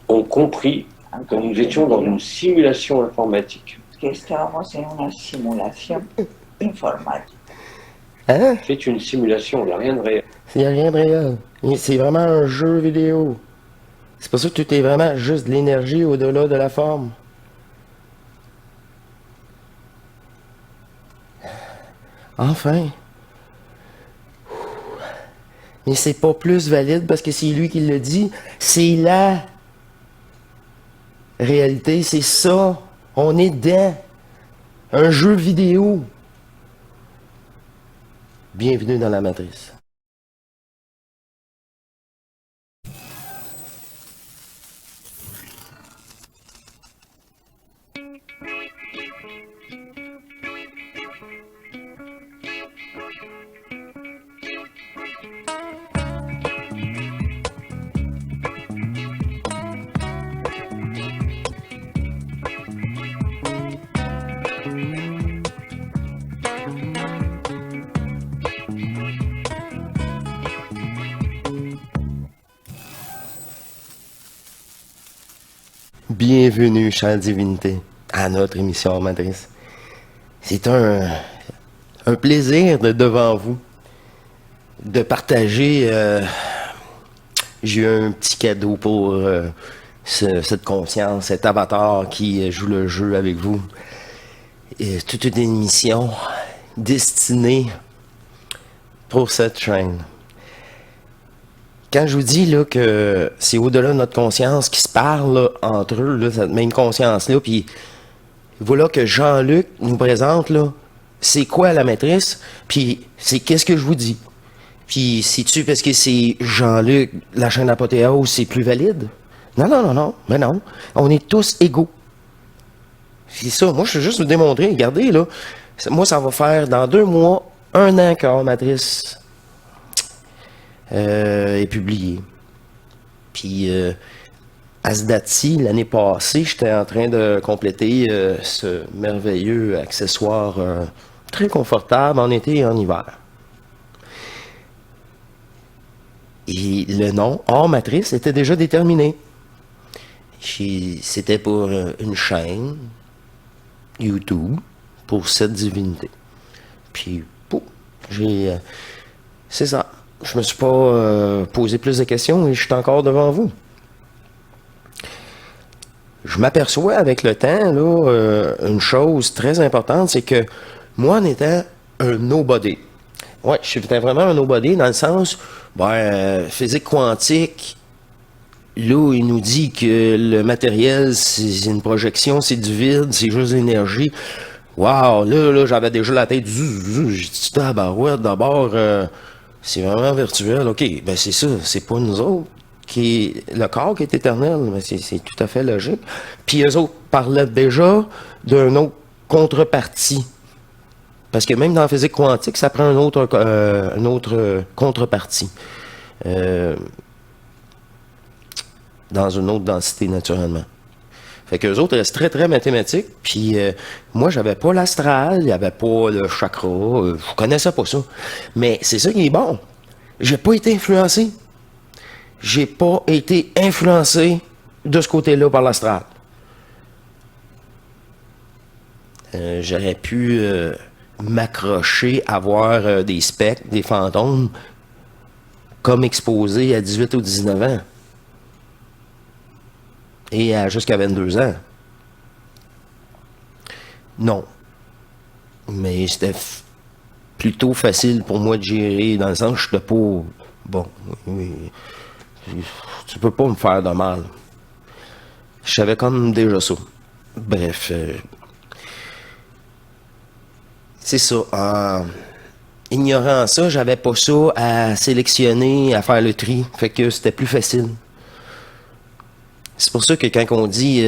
ont compris que nous étions dans une simulation informatique. Hein? C'est une simulation, il n'y a rien de réel. Il n'y a rien de réel. C'est vraiment un jeu vidéo. C'est pour ça que tout est vraiment juste de l'énergie au-delà de la forme. Enfin. Mais c'est pas plus valide parce que c'est lui qui le dit. C'est la réalité, c'est ça. On est dans un jeu vidéo. Bienvenue dans la matrice. Bienvenue, chère divinité, à notre émission Matrice. C'est un plaisir de devant vous de partager. J'ai eu un petit cadeau pour cette conscience, cet avatar qui joue le jeu avec vous. Et toute une émission destinée pour cette chaîne. Quand je vous dis là, que c'est au-delà de notre conscience qui se parle là, entre eux, là, cette même conscience-là, puis voilà que Jean-Luc nous présente, là, c'est quoi la matrice, puis c'est qu'est-ce que je vous dis. Puis c'est-tu parce que c'est Jean-Luc, la chaîne Apothéose, c'est plus valide? Non, mais non. On est tous égaux. C'est ça, moi je veux juste vous démontrer, regardez là, moi ça va faire dans 2 mois, 1 an qu'Hors Matrice est publié. Puis à ce date-ci, l'année passée, j'étais en train de compléter ce merveilleux accessoire très confortable en été et en hiver. Et le nom Hors Matrice était déjà déterminé. C'était pour une chaîne YouTube pour cette divinité. Puis, c'est ça. Je me suis pas posé plus de questions et je suis encore devant vous. Je m'aperçois avec le temps, là, une chose très importante, c'est que moi, en étant un nobody, ouais, je suis vraiment un nobody dans le sens, physique quantique, là, il nous dit que le matériel, c'est une projection, c'est du vide, c'est juste l'énergie. Wow, là, j'avais déjà la tête, j'ai dit, tabarouette, d'abord, c'est vraiment virtuel. OK, ben c'est ça, c'est pas nous autres. Le corps qui est éternel, mais c'est tout à fait logique. Puis eux autres parlaient déjà d'une autre contrepartie. Parce que même dans la physique quantique, ça prend une autre contrepartie. Dans une autre densité, naturellement. Fait qu'eux autres restent très, très mathématiques. Puis moi, j'avais pas l'astral, il n'y avait pas le chakra, je connaissais pas ça. Mais c'est ça qui est bon. J'ai pas été influencé. J'ai pas été influencé de ce côté-là par l'astral. J'aurais pu m'accrocher à voir des spectres, des fantômes, comme exposés à 18 ou 19 ans. Et jusqu'à 22 ans. Non. Mais c'était plutôt facile pour moi de gérer, dans le sens que je n'étais pas... Bon, tu peux pas me faire de mal. Je savais comme déjà ça. Bref. C'est ça. En ignorant ça, j'avais pas ça à sélectionner, à faire le tri. Fait que c'était plus facile. C'est pour ça que quand on dit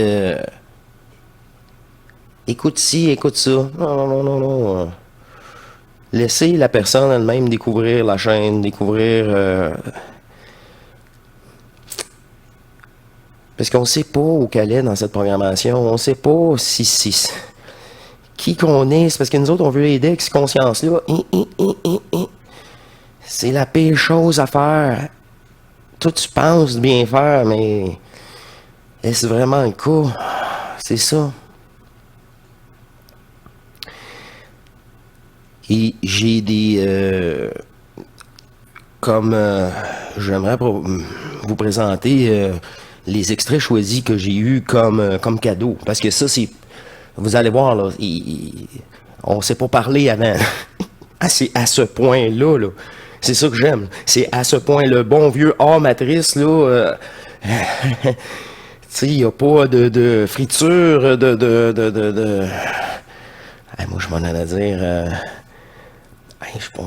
écoute ci, écoute ça, non. Laissez la personne elle-même découvrir la chaîne, découvrir... Parce qu'on ne sait pas où qu'elle est dans cette programmation. On ne sait pas si qui qu'on est. C'est parce que nous autres, on veut aider avec cette conscience-là. C'est la pire chose à faire toi, tu penses bien faire, mais est-ce vraiment le cas? C'est ça. Et j'ai des... comme j'aimerais vous présenter les extraits choisis que j'ai eus comme cadeau. Parce que ça, c'est... Vous allez voir, là, on ne s'est pas parlé avant. C'est à ce point-là, là. C'est ça que j'aime. C'est à ce point, le bon vieux hors matrice, là... tu sais, il n'y a pas de friture, Ah, moi, je m'en allais dire...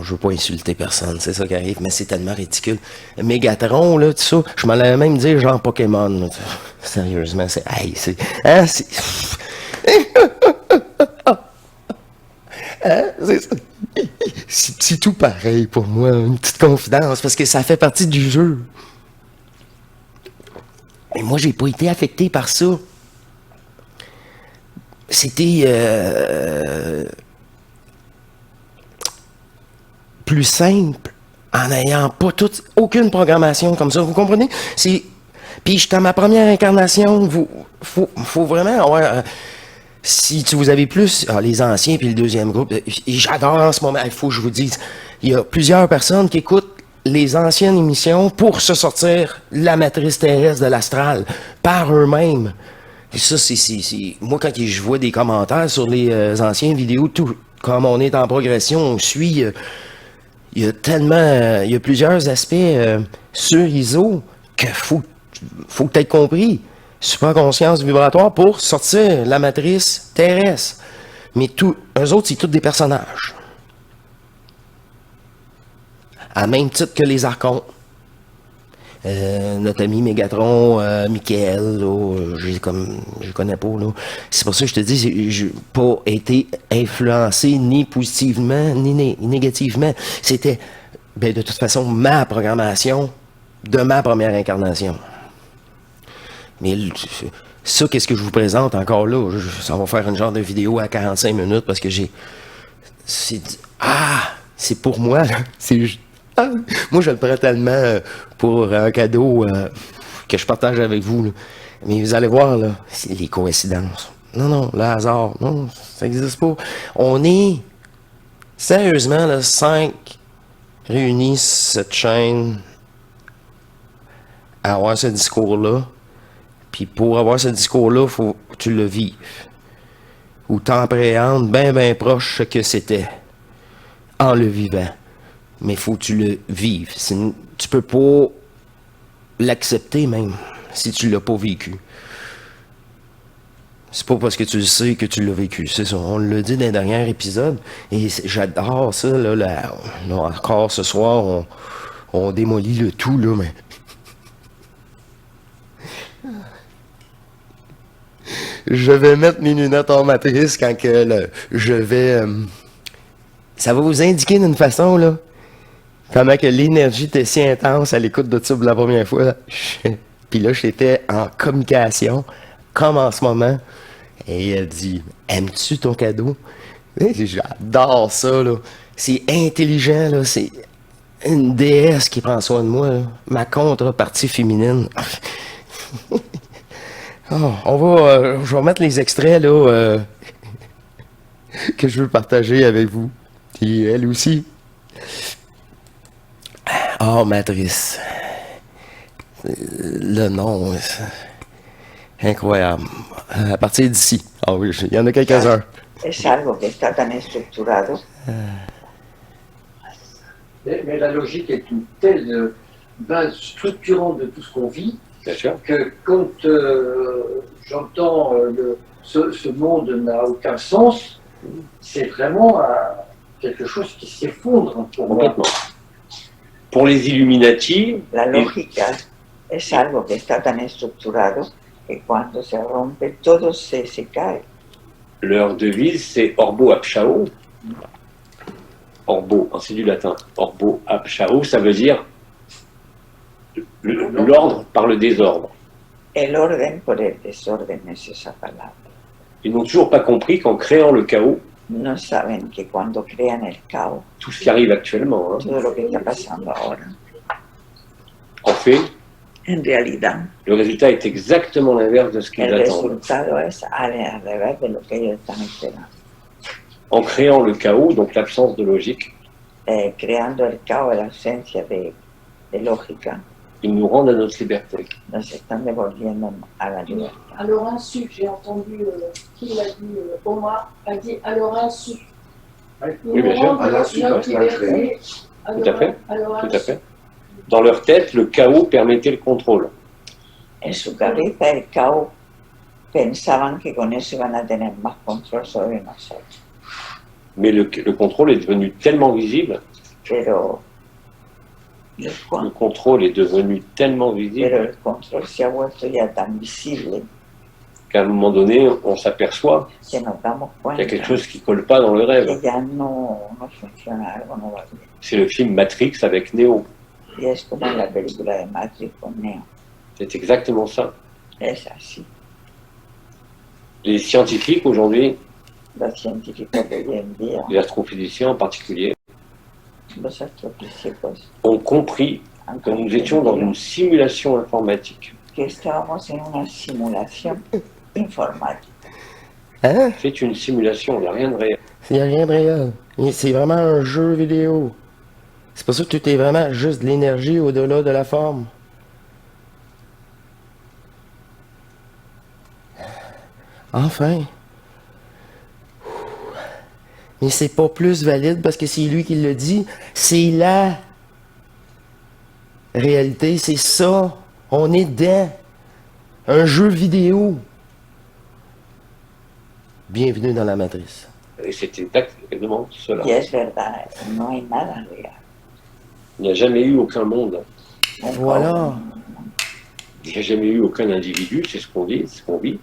je veux pas insulter personne, c'est ça qui arrive, mais c'est tellement ridicule. Mégatron, là, tout ça, je m'en allais même dire genre Pokémon, là, sérieusement, c'est... Hey, c'est... Hein, c'est... Hein, c'est ça. C'est tout pareil pour moi, une petite confidence, parce que ça fait partie du jeu. Mais moi, j'ai pas été affecté par ça. C'était plus simple en n'ayant pas aucune programmation comme ça. Vous comprenez? Puis j'étais à ma première incarnation. Faut vraiment avoir... si vous avez plus les anciens puis le deuxième groupe, j'adore en ce moment, il faut que je vous dise, il y a plusieurs personnes qui écoutent les anciennes émissions pour se sortir la matrice terrestre de l'astral par eux-mêmes. Et ça, moi, quand je vois des commentaires sur les anciennes vidéos, tout comme on est en progression, on suit... il y a tellement... il y a plusieurs aspects sur ISO que faut que tu aies compris. Super conscience vibratoire pour sortir la matrice terrestre. Mais eux autres, c'est tous des personnages. À même titre que les archons. Notre ami Mégatron, Michael, je connais pas, là. C'est pour ça que je te dis, je n'ai pas été influencé ni positivement, ni négativement. C'était, de toute façon, ma programmation de ma première incarnation. Mais ça, qu'est-ce que je vous présente encore là? Ça va faire une genre de vidéo à 45 minutes parce que c'est pour moi, là. Moi, je le prends tellement pour un cadeau que je partage avec vous, là. Mais vous allez voir, là, c'est les coïncidences. Non, le hasard, non, ça n'existe pas. On est, sérieusement, là, 5 réunis sur cette chaîne à avoir ce discours-là. Puis pour avoir ce discours-là, faut que tu le vives. Ou t'appréhendes bien proche ce que c'était en le vivant. Mais faut que tu le vives. Tu peux pas l'accepter même si tu l'as pas vécu. C'est pas parce que tu le sais que tu l'as vécu. C'est ça. On l'a dit dans le dernier épisode. Et j'adore ça. Là, encore ce soir, on démolit le tout, là, mais... Je vais mettre mes lunettes en matrice quand je vais... ça va vous indiquer d'une façon, là, comment que l'énergie était si intense à l'écoute de ça pour la première fois. Puis là, j'étais en communication, comme en ce moment. Et elle dit, aimes-tu ton cadeau? J'adore ça, là. C'est intelligent, là. C'est une déesse qui prend soin de moi, là. Ma contrepartie féminine. Je vais mettre les extraits là que je veux partager avec vous. Et elle aussi. Matrice. Le nom, incroyable. À partir d'ici. Oui, il y en a quelques-uns. Es algo que está tan estructurado. Mais la logique est une telle base structurante de tout ce qu'on vit. Bien sûr. Que quand j'entends ce monde n'a aucun sens, c'est vraiment quelque chose qui s'effondre pour moi. Complètement. Pour les Illuminati, La lógica es algo que está tan estructurado que cuando se rompe todo se cae. leur devise, c'est Orbo Abchao. Orbo, c'est du latin. Orbo Abchao, ça veut dire l'ordre par le désordre. El orden por el desorden es esa palabra. Ils n'ont toujours pas compris qu'en créant le chaos, No saben que cuando crean el caos, tout ce qui arrive actuellement, todo lo que está pasando ahora, en fait, En realidad, Le résultat est exactement l'inverse de ce qu'ils el attendent. resultado es al revés de lo que ellos están esperando. En créant le chaos, donc l'absence de logique, Creando el caos, la ausencia de lógica, ils nous rendent à notre liberté. nos están devolviendo a la libertad. À leur insu, j'ai entendu, qui l'a dit, Omar a dit à leur insu. Oui, bien sûr. À l'insu, notre parce que la liberté, Tout à fait. à leur Tout insu. à fait. Dans leur tête, le chaos permettait le contrôle. En su cabeza el caos pensaban que con eso iban a tener más control sobre nosotros. Mais le contrôle est devenu tellement visible, Pero el, le contrôle est devenu tellement visible pero el control se ha vuelto ya tan visible qu'à un moment donné, on s'aperçoit que nos damos qu'il y cuenta a quelque chose qui colle pas dans le rêve. que ya no funciona, algo no va bien. C'est le film Matrix avec Neo. Y es como en la película de Matrix con Neo. C'est exactement ça. Es así. Les scientifiques aujourd'hui, Los científicos de hoy en día, les astrophysiciens en particulier, los astrofísicos, ont compris han que nous étions dans une simulation informatique. que estábamos en una simulación informática. Hein? C'est une simulation, il n'y a rien de réel. Il n'y a rien de réel. C'est vraiment un jeu vidéo. C'est pour ça que tout est vraiment juste de l'énergie au-delà de la forme. Enfin. Mais c'est pas plus valide parce que c'est lui qui le dit. C'est la réalité, c'est ça. On est dans un jeu vidéo. Bienvenue dans la matrice. Et c'est exactement cela. Y es verdad, no hay nada real. Il n'y a jamais eu aucun monde, Voilà. il n'y a jamais eu aucun individu, c'est ce qu'on dit, ce qu'on vit.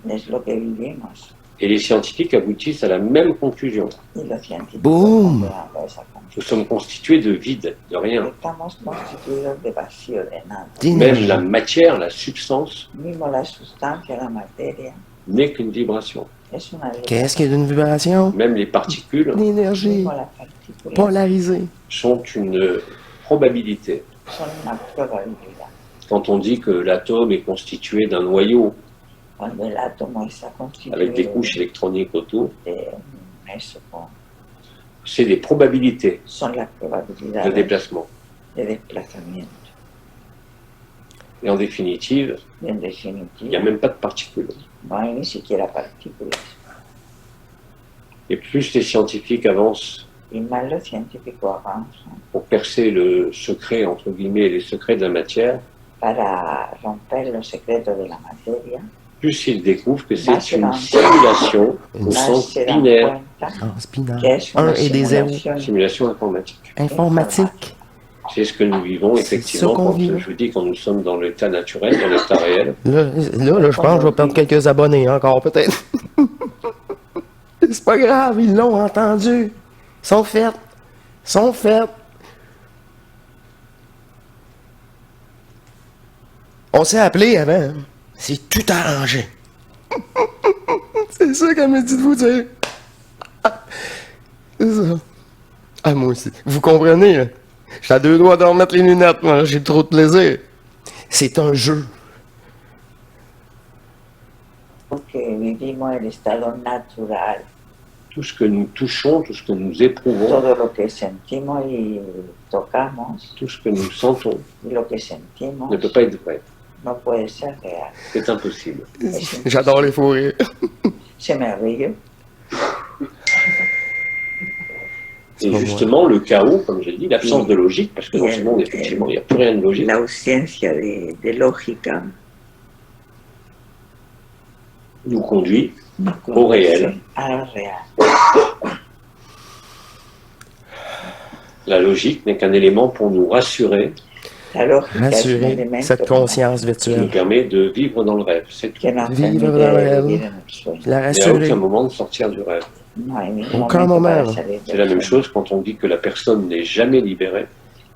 Es lo que vivimos. Et les scientifiques aboutissent à la même conclusion. Y los científicos Boom. están llegando a esa conclusión. Nous sommes constitués de vide, de rien. Estamos constituidos de vacío, de nada. Même D'énergie. la matière, la substance, Mismo la sustancia, la materia, n'est qu'une vibration. es una Qu'est-ce qu'il y a d'une vibration? Même les particules L'énergie. Mismo las partículas Polarisée. sont une probabilité. son una probabilidad. Quand on dit que l'atome est constitué d'un noyau Cuando el átomo está constituido avec des couches électroniques autour, de eso, c'est des probabilités son las de probabilidades déplacement. de desplazamiento. Et en définitive, Y en il n'y a definitiva, même pas de particules. no hay ni siquiera partículas. Et plus les scientifiques avancent Y más los científicos avanzan pour percer le secret, entre guillemets, les secrets de la matière, para romper los secretos de la materia, plus ils découvrent que Más c'est une se simulation au más sens se dan binaire, cuenta Ah, spinal. que es una 1 et des 0. simulación simulation informatique. Informatique. C'est ce que nous vivons C'est effectivement ça qu'on quand vit. je vous dis quand nous sommes dans l'état naturel, dans l'état réel. Là, je pense que je vais perdre quelques abonnés encore, peut-être. C'est pas grave, ils l'ont entendu. Ils sont faits. Ils sont faits. On s'est appelé avant. Hein. C'est tout arrangé. C'est ça qu'elle m'a dit de vous dire. C'est ça. Ah, moi aussi. Vous comprenez, là? J'ai à deux doigts de remettre les lunettes, moi. J'ai trop de plaisir. C'est un jeu. que vivimos el estado natural, Tout ce que nous touchons, tout ce que nous éprouvons, todo lo que sentimos y tocamos tout ce que nous sentons y lo que sentimos ne peut pas être vrai. no puede ser real. C'est impossible. J'adore les fous rires. C'est merveilleux. Et pas justement, le chaos, comme j'ai dit, l'absence de logique, parce que dans ce monde, effectivement, il n'y a plus rien de logique, La ausencia de lógica nous conduit nos Au réel. conduce a lo real. La logique n'est qu'un élément pour nous rassurer, La lógica es un Rassurer elemento cette conscience qui nous virtuelle. permet de vivre dans le rêve. C'est tout. que nos Vivre permite dans le réel. vivir en el sueño. La Il n'y a rassurer. aucun moment de sortir du rêve. No hay ningún Aucun momento para moment. salir C'est del la même sueño. chose quand on dit que la personne n'est jamais libérée,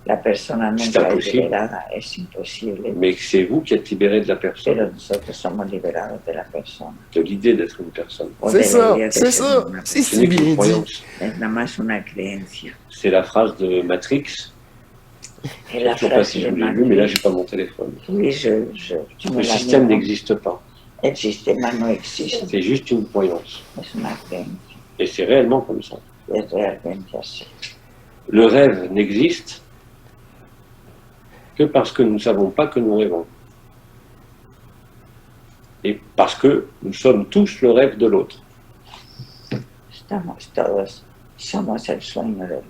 La persona C'est nunca es imposible. liberada, es imposible, mais que c'est vous qui êtes libéré de la personne, pero nosotros somos liberados de la persona. de l'idée d'être une personne. O C'est ça, debería de c'est ser ça. una C'est Ce si n'est bien qu'une dit. croyance. Es nada más una creencia. C'est la phrase de Matrix Et Je la ne sais pas phrase si je de vous l'ai Marie, vu, mais là, j'ai pas mon téléphone. oui, tu me Le l'as système dit, n'existe pas. el sistema no existe, C'est juste une croyance. es una creencia, Et c'est réellement comme ça. es realmente así. Le rêve n'existe que parce que nous ne savons pas que nous rêvons. Et parce que nous sommes tous le rêve de l'autre. Estamos todos, somos el sueño del otro,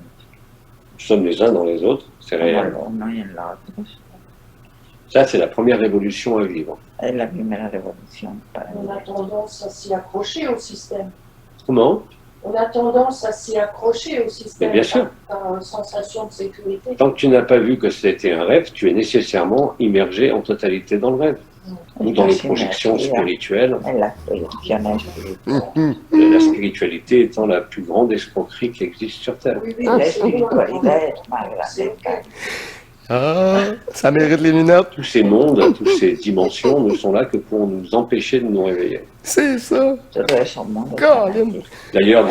Nous sommes les uns dans les autres, c'est como réel. el uno y el otro. Ça, c'est la première révolution à vivre. Es la primera revolución para On a mí. tendance à s'y accrocher au système. Comment? On a tendance à s'y accrocher au système Mais bien sûr. par sensation de sécurité. Tant que tu n'as pas vu que c'était un rêve, tu es nécessairement immergé en totalité dans le rêve. Ou dans les projections spirituelles, En las proyecciones espirituales. la spiritualité étant la plus grande escroquerie qui existe sur Terre. Oui, oui, La mais c'est bon. espiritualidad es más grande que Ah, ça mérite les lunettes. Tous ces mondes, toutes ces dimensions ne sont là que pour nous empêcher de nous réveiller. C'est ça. todo eso mundo. Colin. D'ailleurs,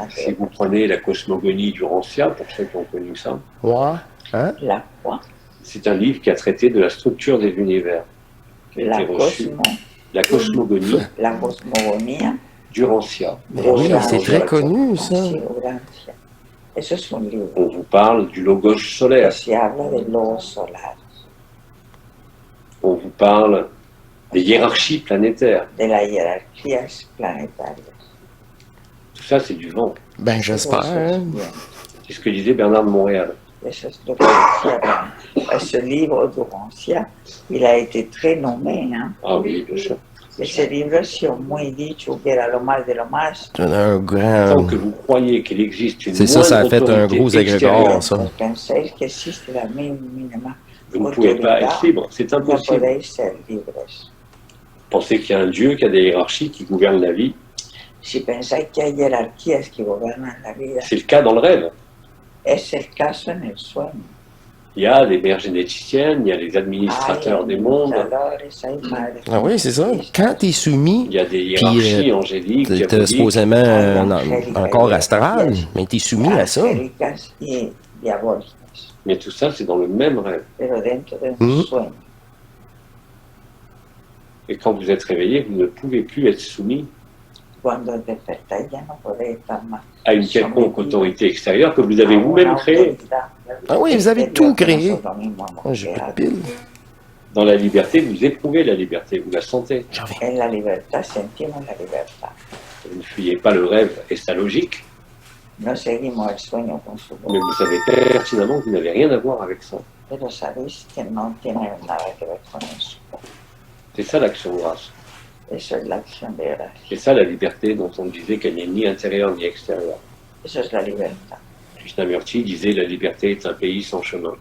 si vous prenez la cosmogonie du Rancia, pour ceux qui ont connu ça, Ouais. Hein? La foi, c'est un livre qui a traité de la structure des univers. Qui a la été reçu. La cosmogonie la cosmogonía. du Rancia. Oui, c'est très connu, ça. Ignorancia. Eso es un libro On vous parle du logos que solaire. se habla del logo solar, On vous parle des hiérarchies planétaires. de las jerarquías planetarias. Tout ça, c'est du vent. Ben, j'espère. Todo eso es Hein? bien. C'est ce que disait Bernard de Montréal. Eso es lo que decía Bernard. Ce livre de Rancia, il a été très nommé, hein. Ah oui, bien sûr. Ese libro si ho muy dicho que era lo más de lo más. C'est un grand. Tant que vous croyez qu'il existe une C'est ça, ça a moindre fait un autorité gros extérieure, égrégore, ça. Pensáis que existe la mínima, vous ne pouvez pas être libre. C'est no impossible. podéis ser libres. Pensez qu'il y a un Dieu qui a des hiérarchies qui gouvernent la vie. Si pensáis que hay jerarquías que gobiernan la vida, C'est le cas dans le rêve. es el caso en el sueño. Il y a les mères généticiennes, il y a les administrateurs des mondes, administradores, hay madres. Ah oui, c'est ça. Quand t'es soumis, il y a des hiérarchies angéliques, t'as diaboliques. supposément un corps astral, mais t'es soumis à ça. Angélicas y diabólicas, Mais tout ça, c'est dans le même rêve. pero dentro de un Mm. sueño. Et quand vous êtes réveillé, vous ne pouvez plus être soumis Cuando despertáis ya no podéis estar más à une quelconque autorité extérieure que vous avez a vous-même una créée. autoridad Ah oui, vous avez exterior tout que créé. nosotros mismos hemos Ah, j'ai pas de creado. pile. Dans la liberté, vous éprouvez la liberté, vous la sentez. J'en reviens. En la libertad sentimos la libertad. Vous ne fuyez pas le rêve et sa logique, No seguimos el sueño con su mais voz, vous savez pertinemment que vous n'avez rien à voir avec ça. pero sabéis que no tiene nada que ver con eso. C'est ça l'action de grâce. Eso es la acción de gracia. C'est ça la liberté dont on disait qu'elle n'est ni intérieure ni extérieure. Eso es la libertad. Krishnamurti disait la liberté est un pays sans chemin.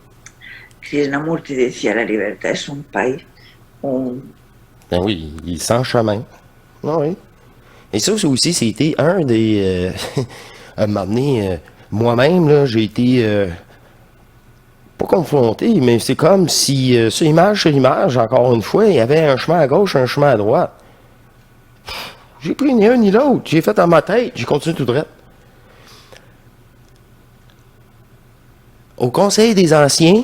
Krishnamurti decía la libertad es un país, Ben oui, il est sans chemin. Ah oui. Et ça aussi, c'était un des... à un moment donné, moi-même, là, j'ai été... pas confronté, mais c'est comme si, sur image, encore une fois, il y avait un chemin à gauche, un chemin à droite. J'ai pris ni un ni l'autre. J'ai fait dans ma tête, j'ai continué tout droit. Au Conseil des Anciens,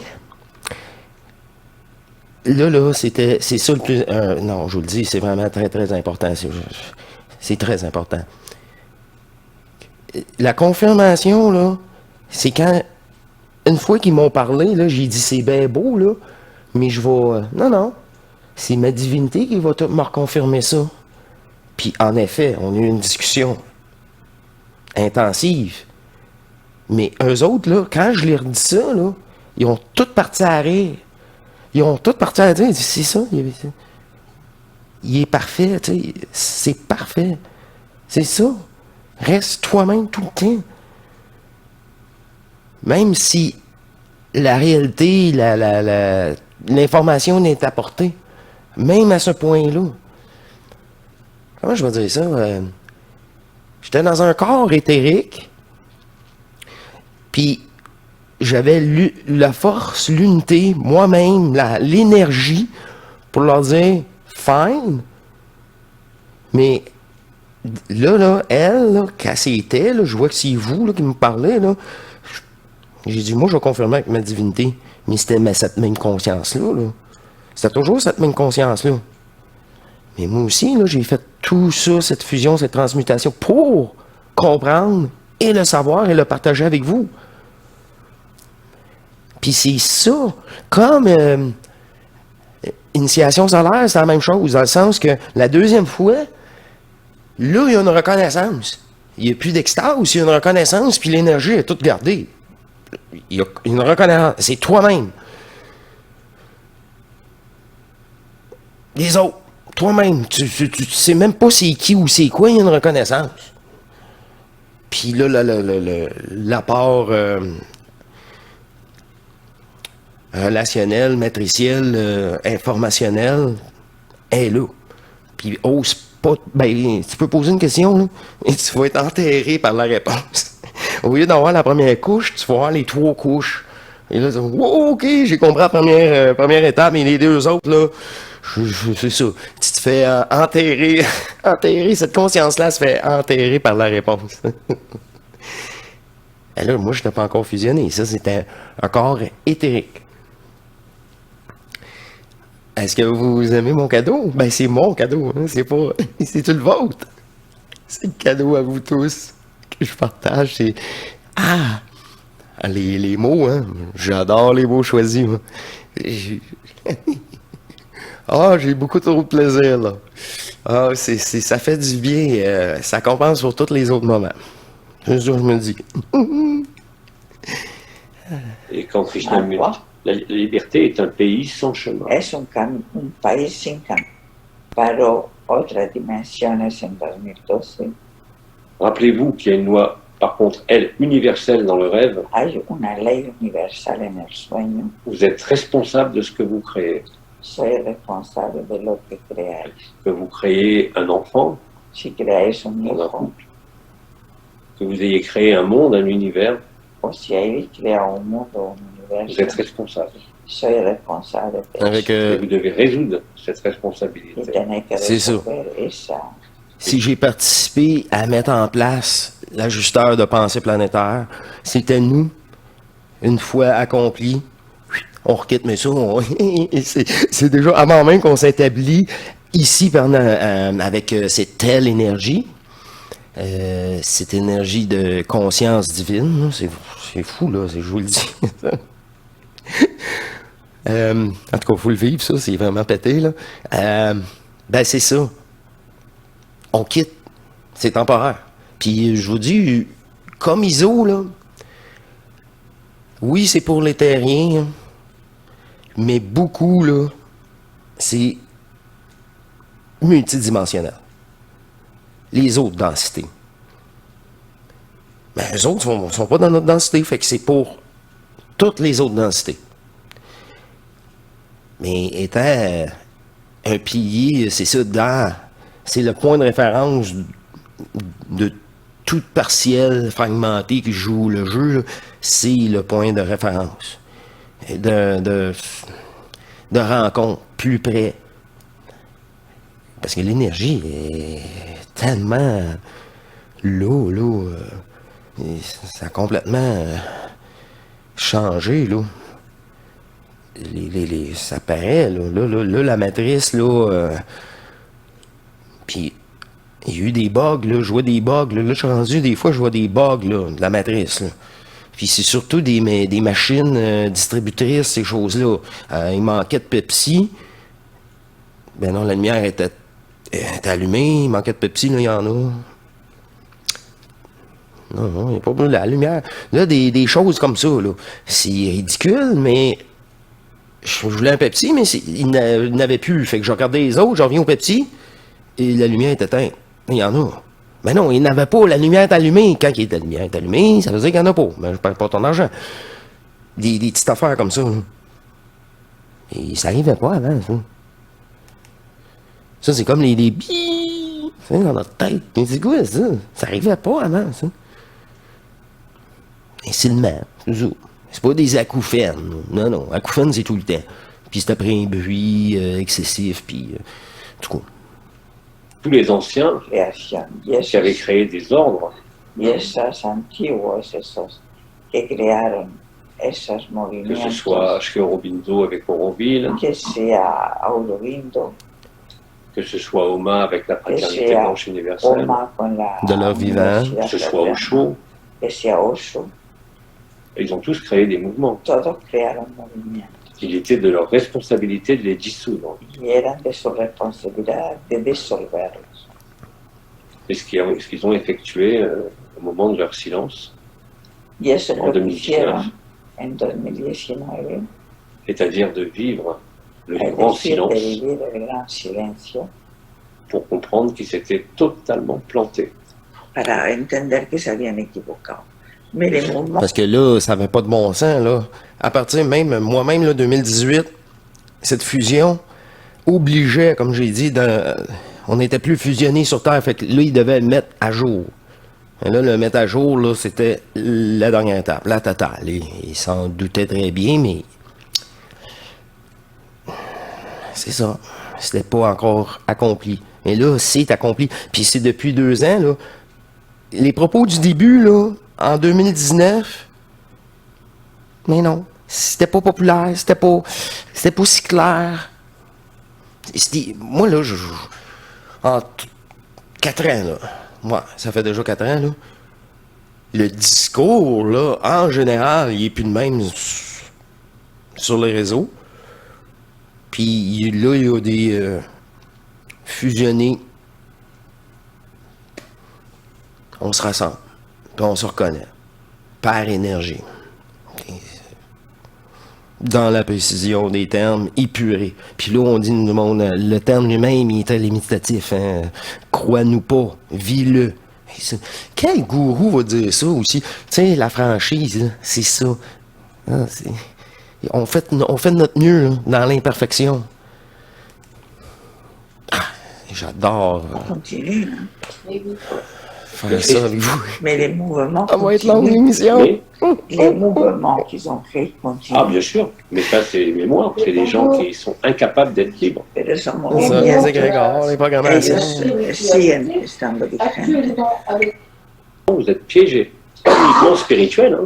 là, c'est ça le plus... non, je vous le dis, c'est vraiment très, très important. C'est très important. La confirmation, là, c'est quand... Une fois qu'ils m'ont parlé, là, j'ai dit, c'est bien beau, là, mais je vais... non, non. C'est ma divinité qui va tout me reconfirmer ça. Puis, en effet, on a eu une discussion intensive. Mais eux autres, là, quand je leur dis ça, là, ils ont tous parti à rire. Ils ont tous parti à dire, ils disent, c'est ça, il est parfait, tu sais, c'est parfait. C'est ça. Reste toi-même tout le temps. Même si la réalité, l'information n'est apportée, même à ce point-là. Comment je vais dire ça? J'étais dans un corps éthérique, puis j'avais la force, l'unité, moi-même, l'énergie pour leur dire « fine ». Mais là, elle, là, quand c'était, là, je vois que c'est vous là, qui me parlez, là, j'ai dit, moi, je vais confirmer avec ma divinité. Mais c'était cette même conscience-là. Là. C'était toujours cette même conscience-là. Mais moi aussi, là, j'ai fait tout ça, cette fusion, cette transmutation, pour comprendre et le savoir et le partager avec vous. Puis c'est ça. Comme initiation solaire, c'est la même chose, dans le sens que la deuxième fois, là, il y a une reconnaissance. Il n'y a plus d'extase, il y a une reconnaissance, puis l'énergie est toute gardée. Il y a une reconnaissance. C'est toi-même. Les autres, toi-même, tu sais même pas c'est qui ou c'est quoi, il y a une reconnaissance. Puis là, l'apport relationnel, matriciel, informationnel est là. Puis ose pas. Ben, tu peux poser une question, là, et tu vas être enterré par la réponse. Au lieu d'avoir la première couche, tu vas avoir les 3 couches. Et là, tu vas, wow, OK, j'ai compris la première étape, mais les 2 autres, là, c'est ça. Tu te fais enterrer. Enterrer, cette conscience-là se fait enterrer par la réponse. Et là, moi, je n'étais pas encore fusionné. Ça, c'était un corps éthérique. Est-ce que vous aimez mon cadeau? Ben, c'est mon cadeau, hein? C'est pas... c'est tout le vôtre. C'est le cadeau à vous tous que je partage. C'est... Ah! Les mots, hein? J'adore les mots choisis, moi. Ah, j'ai beaucoup trop de plaisir, là. Ah, ça fait du bien. Ça compense pour tous les autres moments. C'est ça que je me dis. Et quand Krishna me dit, la liberté est un pays sans chemin. Es un país sin camino. Paró otra dimensiones en 2012. Rappelez-vous qu'il y a une loi, par contre, elle, universelle dans le rêve. Hay una ley universal en el sueño. Vous êtes responsable de ce que vous créez. Soy responsable de lo que creáis. Que vous créez un enfant, Si creáis un dans un hijo, couple, que vous ayez créé un monde, un univers, o si habéis creado un mundo o un vous êtes universo, responsable. soy responsable de Avec, Et vous devez résoudre cette y responsabilité. tenéis que C'est ça. resolver esa. si j'ai participé à mettre en place l'ajusteur de pensée planétaire, c'était nous, une fois accompli, on requitte, mais ça, c'est déjà avant même qu'on s'établit ici avec cette telle énergie, cette énergie de conscience divine, c'est fou, là, je vous le dis. En tout cas, il faut le vivre, ça, c'est vraiment pété, là. Ben, c'est ça. On quitte. C'est temporaire. Puis, je vous dis, comme ISO, là, oui, c'est pour les terriens, mais beaucoup, là, c'est multidimensionnel. Les autres densités. Mais eux autres ne sont pas dans notre densité, fait que c'est pour toutes les autres densités. Mais étant un pilier, c'est ça, c'est le point de référence de tout partiel fragmenté qui joue le jeu, c'est le point de référence. De rencontre plus près. Parce que l'énergie est tellement là, ça a complètement changé, là. Ça paraît, là, la matrice, là, puis il y a eu des bugs, là, je vois des bugs, là, je suis rendu, des fois, je vois des bugs, là, de la matrice, là. Puis c'est surtout des machines distributrices, ces choses-là. Il manquait de Pepsi. Ben non, la lumière était allumée, il manquait de Pepsi, là, il y en a. Non, il n'y a pas la lumière. Là, des choses comme ça, là. C'est ridicule, mais je voulais un Pepsi, mais il n'avait plus. Fait que je regardais les autres, j'en reviens au Pepsi, et la lumière est éteinte. Il y en a. Mais non, il n'avait pas. La lumière est allumée. Quand la lumière est allumée, ça veut dire qu'il n'y en a pas. Mais je ne perds pas ton argent. Des petites affaires comme ça. Là. Et ça n'arrivait pas avant, ça. Ça, c'est comme les billes dans notre tête. Mais c'est quoi, ça? Ça n'arrivait pas avant, ça. Incilement, c'est ça. C'est pas des acouphènes. Non. Acouphènes, c'est tout le temps. Puis c'est après un bruit excessif, puis... tout cas. Tous les anciens Creación. qui avaient créé des ordres, Y esos antiguos, esos que crearon esos que ce movimientos, soit chez Aurobindo avec Auroville, que sea Aurobindo, que ce soit Oma avec la que Fraternité sea Blanche Universelle, Oma con la De leur vivant. Universidad que ce soit Fraterna, Osho, que sea Osho, ils ont tous créé des mouvements. todos crearon movimientos Il était de leur responsabilité de les dissoudre. y eran de su responsabilidad de disolverlos. C'est ce qu'ils ont effectué au moment de leur silence, Y eso es en lo que 2019, hicieron en 2019, c'est-à-dire de vivre le es grand decir, de silence vivir el gran silencio, pour comprendre qu'ils s'étaient totalement plantés. para entender que se habían equivocado. Mais les mouvements Parce que là, ça n'avait pas de bon sens, là. À partir même, moi-même, là, 2018, cette fusion obligeait, comme j'ai dit, on n'était plus fusionnés sur Terre, fait que là, ils devaient le mettre à jour. Et là, le mettre à jour, là, c'était la dernière étape, la totale. Ils s'en doutaient très bien, mais c'est ça. C'était pas encore accompli. Et là, c'est accompli. Puis c'est depuis 2 ans, là. Les propos du début, là, en 2019, mais non. C'était pas populaire, c'était pas si clair. Moi, là, en 4 ans, là, moi, ça fait déjà 4 ans, là, le discours, là, en général, il est plus de même sur les réseaux. Puis là, il y a des fusionnés. On se rassemble, puis on se reconnaît, par énergie. Dans la précision des termes épurés. Puis là, on dit, nous, le terme lui-même, il est très limitatif. Hein? Crois-nous pas, vis-le. Quel gourou va dire ça aussi? Tu sais, la franchise, là, c'est ça. Ah, on fait de notre mieux, là, dans l'imperfection. Ah, j'adore continuent, hein. faire ça avec vous. Mais les mouvements Ça va être longue continuent. l'émission. Mais, Les mouvements qu'ils ont créés continuent. bien sûr, mais ça c'est les mémoires, c'est des gens qui sont incapables d'être libres. Pero esos Ça, les movimientos, égrégores, les programmations. ellos siguen estando vigentes. Actuellement, avec Vous êtes piégés, pas uniquement spirituel,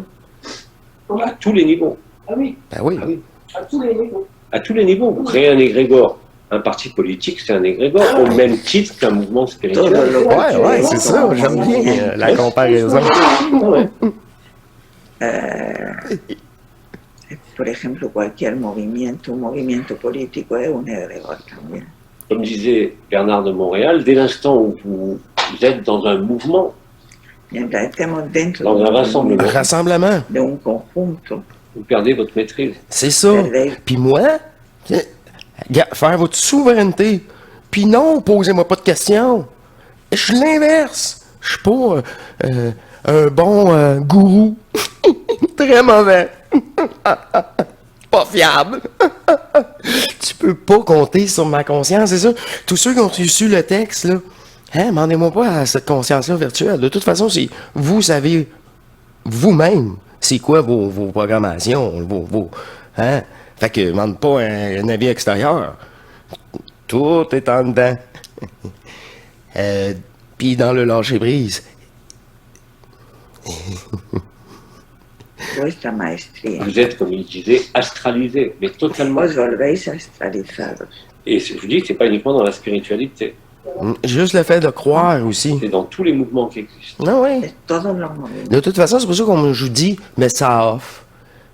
hein, à tous les niveaux. ah oui, Ben oui. Ah oui. à tous les niveaux. À tous les niveaux, vous créez un égrégore. Un parti politique, c'est un égrégore, au même titre qu'un mouvement Todo spirituel. lo que Ouais, c'est ça. J'aime bien la comparaison. Ouais. Por ejemplo, cualquier movimiento, un movimiento político es un egregor también. Comme disait Bernard de Montréal, dès l'instant où vous êtes dans un mouvement, Mientras estemos dentro dans un rassemblement, Rassemblement. de un conjunto, vous perdez votre maîtrise. C'est ça. perdéis Puis moi, faire votre souveraineté. Puis non, posez-moi pas de questions. Je suis l'inverse. Je suis pas un bon gourou. Très mauvais. Pas fiable. Tu peux pas compter sur ma conscience, c'est ça. Tous ceux qui ont reçu le texte, là, hein, demandez-moi pas à cette conscience-là virtuelle. De toute façon, c'est vous savez vous-même c'est quoi vos programmations, hein? Fait que demande pas un avis extérieur. Tout est en dedans. Puis dans le lâcher-prise. vuestra maestría. Vous êtes, comme il disait, astralisé, mais totalement. Os volvéis astralizados. Et je vous dis, c'est pas uniquement dans la spiritualité, Juste le fait de croire aussi. c'est dans tous les mouvements qui existent. Non, oui. Es todos los movimientos. De toute façon, c'est pour ça qu'on je vous dis, mais ça off.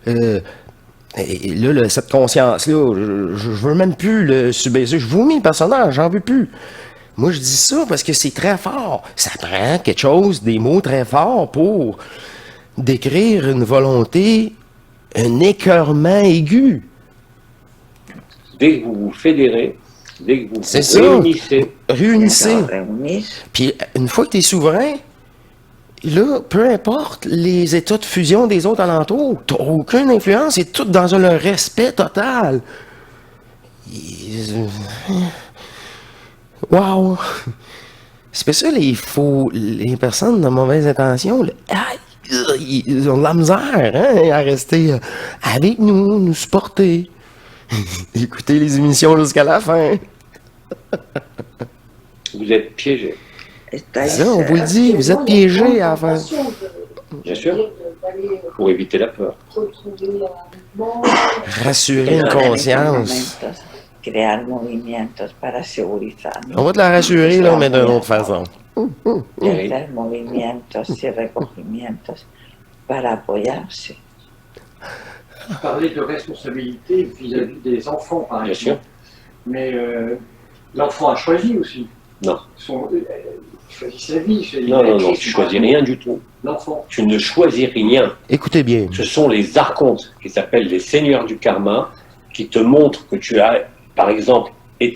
Et là, cette conscience-là, je veux même plus le subaiser. Je vous mets le personnage, j'en veux plus. Moi, je dis ça parce que c'est très fort. Ça prend quelque chose, des mots très forts pour décrire une volonté, un écœurement aigu. Dès que vous vous fédérez, dès que vous C'est vous ça. réunissez, Mientras Réunissez. os reunís, Puis une fois que tu es souverain, là, peu importe les états de fusion des autres alentours, tu n'as aucune influence, c'est tout dans un respect total. Wow! C'est pour ça les personnes de mauvaise intention, là, ils ont de la misère hein, à rester avec nous, nous supporter. Écouter les émissions jusqu'à la fin. vous êtes piégés. estáis Ça, on vous le dit, vous êtes piégés à la fin. Bien sûr. d'aller Pour éviter la peur. retrouver un mouvement. Rassurer une conscience. Crear movimientos para segurizarnos. On va te la rassurer, là, mais d'une autre façon. Hacer movimientos y recogimientos para apoyarse. Parler de responsabilité vis-à-vis des enfants, par Bien exemple. sûr. Mais l'enfant a choisi aussi. Non. Il choisit sa vie. Non, tu choisis rien du tout. L'enfant. Tu ne choisis rien. Écoutez bien. Ce sont les archontes qui s'appellent les seigneurs du karma qui te montrent que tu as, par exemple, tu as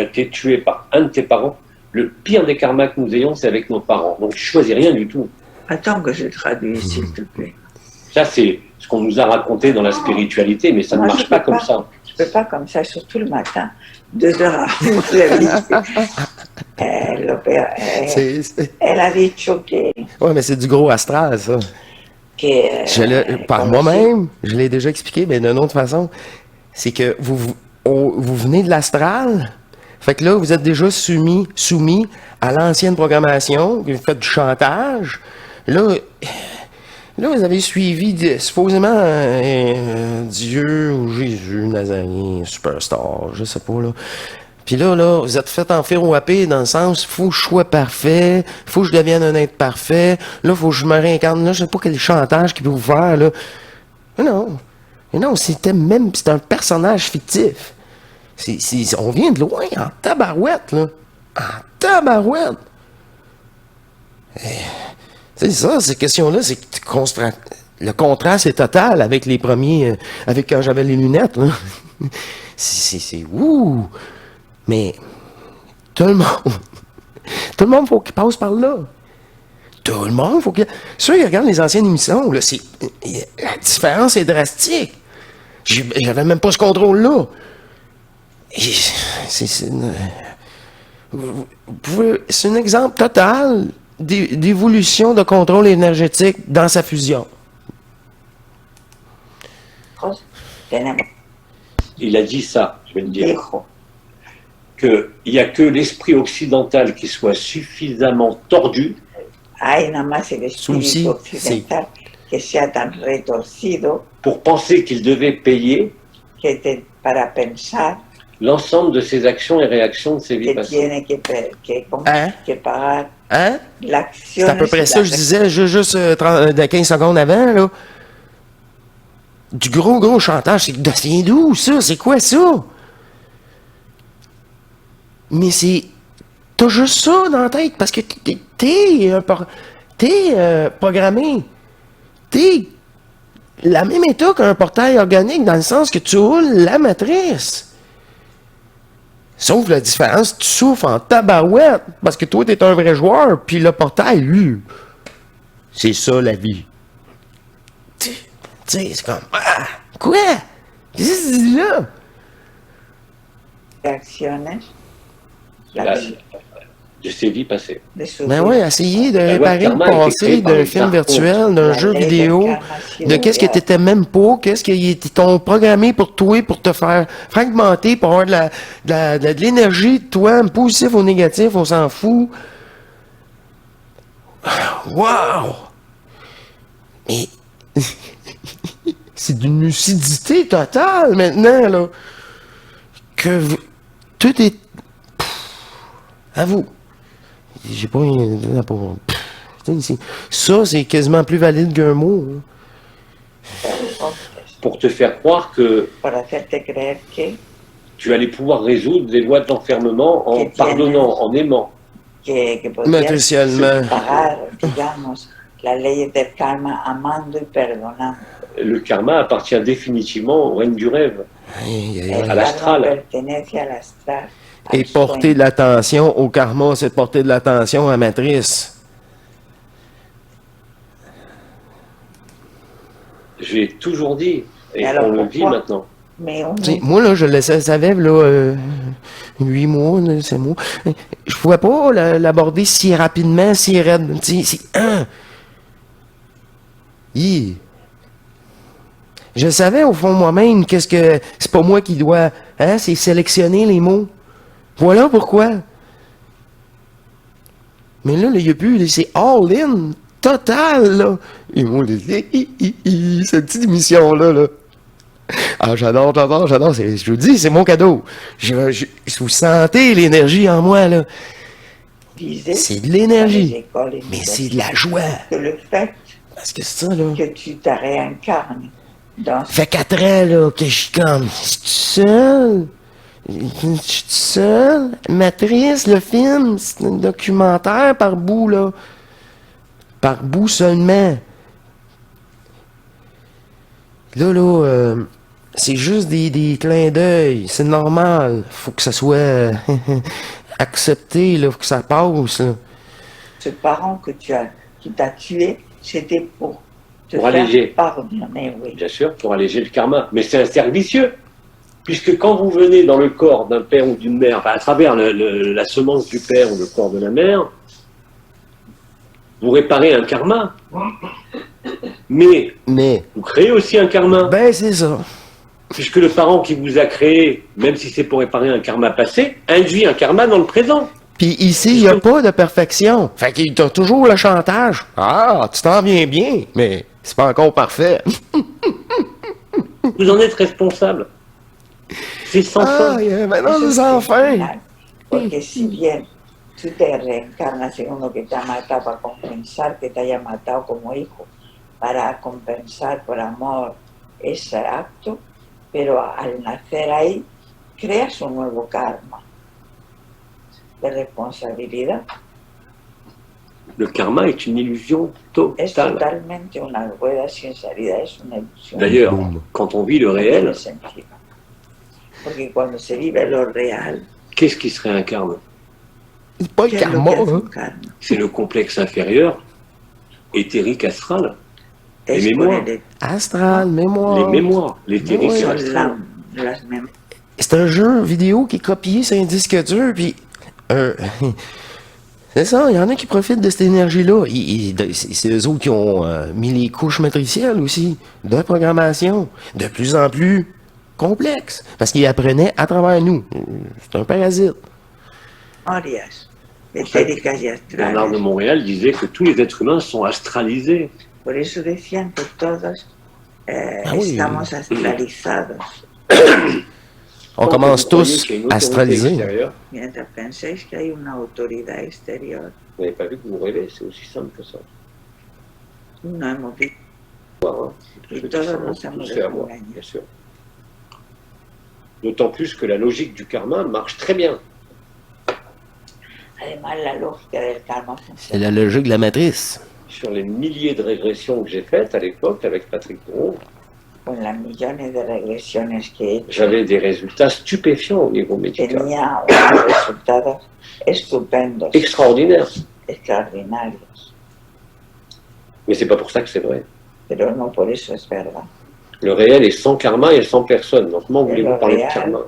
été tué par un de tes parents. Le pire des karmas que nous ayons, c'est avec nos parents. Donc tu choisis rien du tout. Attends que je traduise, s'il te plaît. Ça, c'est ce qu'on nous a raconté dans la spiritualité, mais ça ne Moi, marche je pas peux comme pas. ça. Je ne peux pas comme ça, surtout le matin. 2 heures avant la visite. Elle a dit Ouais, mais c'est du gros astral, ça. Par moi-même, je l'ai déjà expliqué, mais d'une autre façon, c'est que vous venez de l'astral, fait que là, vous êtes déjà soumis à l'ancienne programmation, vous faites du chantage. Là, vous avez suivi supposément Dieu ou Jésus, Nazarien, Superstar, je sais pas, là. Puis là, vous êtes fait enfer au AP dans le sens, faut que je sois parfait, faut que je devienne un être parfait, là, faut que je me réincarne, là, je sais pas quel chantage qu'il peut vous faire, là. Mais non, c'était un personnage fictif. On vient de loin, en tabarouette, là. En tabarouette. C'est ça, ces questions-là, c'est que le contraste est total avec les premiers, avec quand j'avais les lunettes, là. C'est ouh! Mais tout le monde faut qu'il passe par là. Tout le monde faut qu'il... Ceux qui regardent les anciennes émissions, là, la différence est drastique. J'avais même pas ce contrôle-là. C'est un exemple total d'évolution de contrôle énergétique dans sa fusion. Il a dit ça, je vais te dire. Qu'il n'y a que l'esprit occidental qui soit suffisamment tordu. Hay nada más el espíritu occidental que sea tan retorcido pour penser qu'il devait payer para pensar l'ensemble de ses actions et réactions de ses vies passées. Que pagar l'action. C'est à peu près ça, je disais, juste 15 secondes avant, là. Du gros chantage, c'est d'où ça? C'est quoi ça? Mais t'as juste ça dans la tête, parce que t'es programmé. T'es la même état qu'un portail organique, dans le sens que tu roules la matrice. Sauf la différence, tu souffres en tabarouette, parce que toi, t'es un vrai joueur, puis le portail, lui, c'est ça la vie. Tu sais, c'est comme, quoi? Qu'est-ce que tu dis là? Actionnes. De ses vies passées. Ben oui, essayer de réparer le passé d'un film virtuel, d'un jeu vidéo, de qu'est-ce que t'étais même pas, qu'est-ce qu'ils t'ont programmé pour toi, pour te faire fragmenter, pour avoir de l'énergie de toi, positif ou négatif, on s'en fout. Wow! Mais c'est d'une lucidité totale maintenant, là. Que tout est... À vous. J'ai pas rien pour... Ça, c'est quasiment plus valide qu'un mot. Hein. Pour te faire croire que tu allais pouvoir résoudre les lois de l'enfermement en pardonnant, en aimant. Matriciellement. Le karma appartient définitivement au règne du rêve, à l'astral. Et porter de l'attention au karma, c'est de porter de l'attention à la matrice. J'ai toujours dit, et on le vit maintenant. Moi, là, je le savais, là, 8 mois, 7 mois. Je pouvais pas l'aborder si rapidement, si raide. Je savais au fond moi-même qu'est-ce que... C'est pas moi qui dois... Hein, c'est sélectionner les mots. Voilà pourquoi. Mais là, il n'y a plus... C'est all in. total, là. Et moi, cette petite émission-là, là. Ah, j'adore. Je vous dis, c'est mon cadeau. Vous sentez l'énergie en moi, là. C'est de l'énergie. Mais c'est de la joie. Que le fait Parce que c'est ça, là. que tu te réincarnes dans Ça fait 4 ans, là, que je suis comme... Je suis seul. Je suis seul. Matrice, le film, c'est un documentaire par bout, là. Par bout seulement. Là, c'est juste des clins d'œil. C'est normal. Faut que ça soit accepté, là. Faut que ça passe, là. ce parent qui t'a tué, c'était pour te Pour faire alléger. pardonner, oui. Bien sûr, pour alléger le karma. Mais c'est un cercle vicieux. Puisque quand vous venez dans le corps d'un père ou d'une mère, enfin, à travers la semence du père ou le corps de la mère, vous réparez un karma. Mais Mais, vous créez aussi un karma. ben, c'est ça. Puisque le parent qui vous a créé, même si c'est pour réparer un karma passé, induit un karma dans le présent. Puis ici, il n'y a pas de perfection. Fait qu'il y a toujours le chantage. Ah, tu t'en viens bien, mais c'est pas encore parfait. Vous en êtes responsable. C'est sans Ah, fin. il y a maintenant Eso des es enfants. genial, porque si bien tú te reencarnas en uno que te ha matado para compensar que te haya matado como hijo, para compensar por amor ese acto, pero al nacer ahí creas un nuevo karma de responsabilidad. Le karma est une illusion Es totale. totalmente una rueda sin salida, es una ilusión. D'ailleurs, Boum. quand on vit le No tiene réel, sentido. Porque cuando se vive lo real, qu'est-ce qui se réincarne? C'est pas le ¿qué es lo karma, que hace hein. un karma? C'est le complexe inférieur, éthérique astral, Les Es mémoires. poner Astral, mémoire. les mémoires, l'éthérique Oui. astral. las memorias. C'est un jeu vidéo qui est copié sur un disque dur, puis... c'est ça, il y en a qui profitent de cette énergie-là. C'est eux autres qui ont mis les couches matricielles aussi, de programmation, de plus en plus complexes, parce qu'ils apprenaient à travers nous. C'est un parasite. Memorias etéricas y Bernard de astrales. Montréal disait que tous les êtres humains sont astralisés. Por eso decían que todos Ah oui. estamos astralizados. On Quand commence vous croyez tous qu'il y a une autorité astralisés. extérieure, Mientras penséis que hay una autoridad exterior, vous n'avez pas vu que vous rêvez, c'est aussi simple que ça. no hemos visto. Hein. Y Je todos dis ça, nos tout hemos c'est à moi, bien engañado. sûr. D'autant plus que la logique du karma marche très bien. Además, la lógica del karma C'est funciona. la logique de la matrice. Sur les milliers de régressions que j'ai faites à l'époque avec Patrick Moreau, Con las millones de regresiones que he hecho, j'avais des résultats stupéfiants au niveau médical. tenía unos resultados estupendos, Extraordinaires. extraordinarios. Mais c'est pas pour ça que c'est vrai. Pero no por eso es verdad. Le réel est sans karma et sans personne. Donc comment voulez-vous Le parler de réel. karma?